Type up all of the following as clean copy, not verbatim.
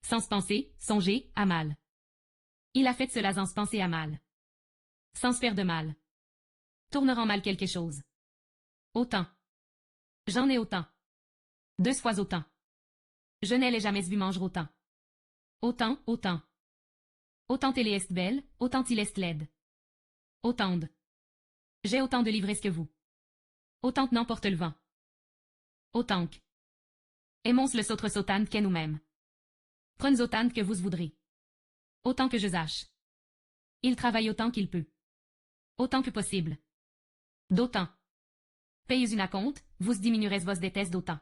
Sans se penser, songer, à mal. Il a fait cela sans se penser à mal. Sans se faire de mal. Tourneront mal quelque chose. Autant. J'en ai autant. 2 fois autant. Je n'ai les jamais vu manger autant. Autant, autant. Autant elle est belle, autant il est laide. Autant de. J'ai autant de livresques que vous. Autant que n'emporte le vent. Autant que. Aimons le sautre sautan qu'est nous-mêmes. Prenez autant que vous voudrez. Autant que je sache. Il travaille autant qu'il peut. Autant que possible. D'autant. Payez une acompte, vous diminuerez vos détestes d'autant.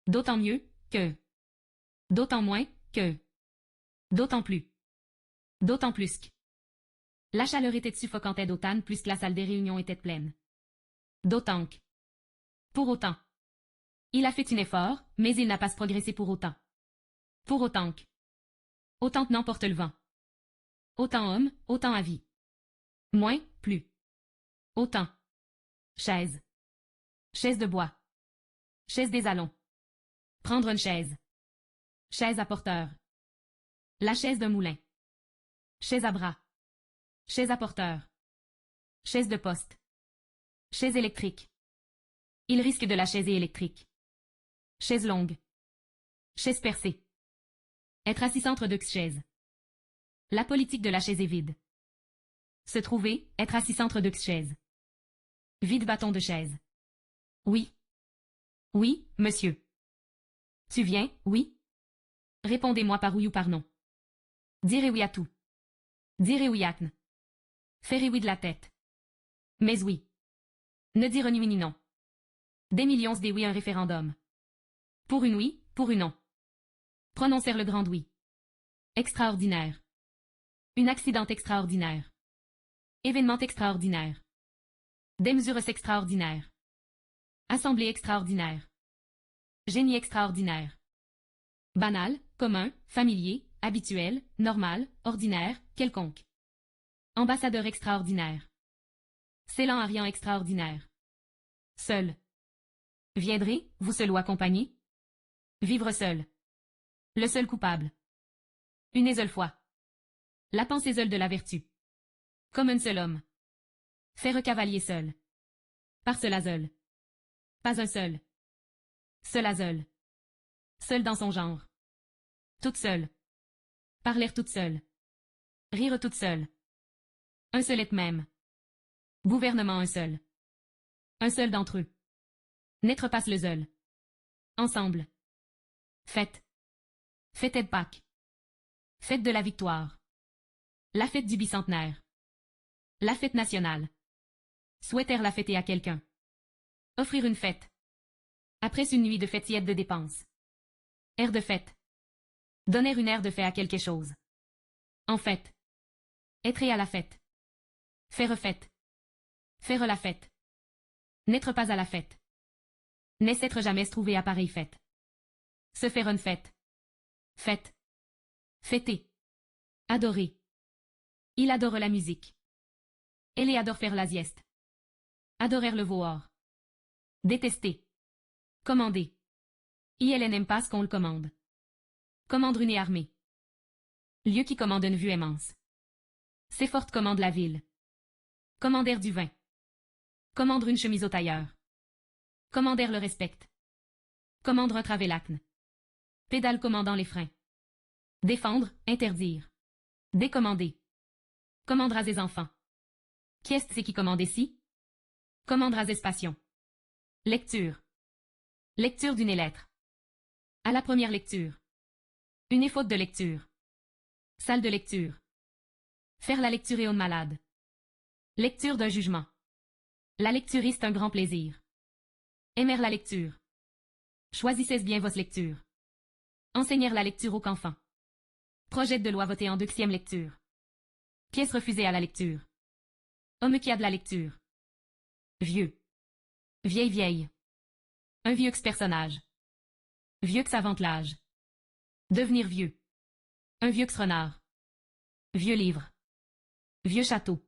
D'autant mieux, que. D'autant moins, que. D'autant plus. D'autant plus que. La chaleur était suffocante et d'autant plus que la salle des réunions était pleine. D'autant que. Pour autant. Il a fait un effort, mais il n'a pas progressé pour autant. Pour autant que. Autant que n'emporte le vent. Autant homme, autant avis. Moins, plus. Autant. Chaise. Chaise de bois. Chaise des allons. Prendre une chaise. Chaise à porteur. La chaise d'un moulin. Chaise à bras. Chaise à porteur. Chaise de poste. Chaise électrique. Il risque de la chaise électrique. Chaise longue. Chaise percée. Être assis entre deux chaises. La politique de la chaise est vide. Se trouver, être assis entre deux chaises. Vide bâton de chaise. Oui. Oui, monsieur. Tu viens, oui? Répondez-moi par oui ou par non. Direz oui à tout. Direz oui à kn. Ferez oui de la tête. Mais oui. Ne dire ni oui ni non. Des millions des oui un référendum. Pour une oui, pour une non. Prononcer le grand oui. Extraordinaire. Un accident extraordinaire. Événement extraordinaire. Des mesures extraordinaires. Assemblée extraordinaire. Génie extraordinaire. Banal, commun, familier, habituel, normal, ordinaire, quelconque. Ambassadeur extraordinaire. Célan arian extraordinaire. Seul. Viendrez, vous seul ou accompagné? Vivre seul. Le seul coupable. Une seule fois. La pensée seule de la vertu. Comme un seul homme. Faire cavalier seul. Par cela seul. Pas un seul. Seul à seul. Seul dans son genre. Toute seule. Parler toute seule. Rire toute seule. Un seul être même. Gouvernement un seul. Un seul d'entre eux. N'être pas le seul. Ensemble. Fête. Fête de Pâques. Fête de la victoire. La fête du bicentenaire. La fête nationale. Souhaiter la fêter à quelqu'un. Offrir une fête. Après une nuit de fête tiède de dépenses. Air de fête. Donner une aire de fait à quelque chose. En fait. Être à la fête. Faire fête. Faire la fête. N'être pas à la fête. N'être jamais se trouver à pareille fête. Se faire une fête. Fête. Fêter. Adorer. Il adore la musique. Elle adore faire la sieste. Adorer le voir. Détester. Commander. Elle n'aime pas ce qu'on le commande. Commandre une armée. Lieu qui commande une vue immense. C'est forte commande la ville. Commander du vin. Commandre une chemise au tailleur. Commander le respecte. Commandre un travelacne. Pédale commandant les freins. Défendre, interdire. Décommander. Commandre à des enfants. Qui est-ce qui commande ici? Commandre à des passions. Lecture. Lecture d'une lettre. À la première lecture. Une faute de lecture. Salle de lecture. Faire la lecture et aux malades. Lecture d'un jugement. La lecture est un grand plaisir. Aimer la lecture. Choisissez bien vos lectures. Enseigner la lecture aux enfants. Projet de loi voté en deuxième lecture. Pièce refusée à la lecture. Homme qui a de la lecture. Vieux. Vieille. Un vieux personnage. Vieux que savante l'âge. Devenir vieux. Un vieux renard. Vieux livre. Vieux château.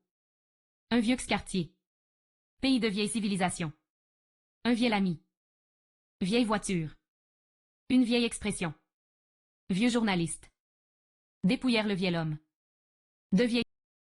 Un vieux quartier. Pays de vieille civilisation. Un vieil ami. Vieille voiture. Une vieille expression. Vieux journaliste. Dépouillèrent le vieil homme. De vieilles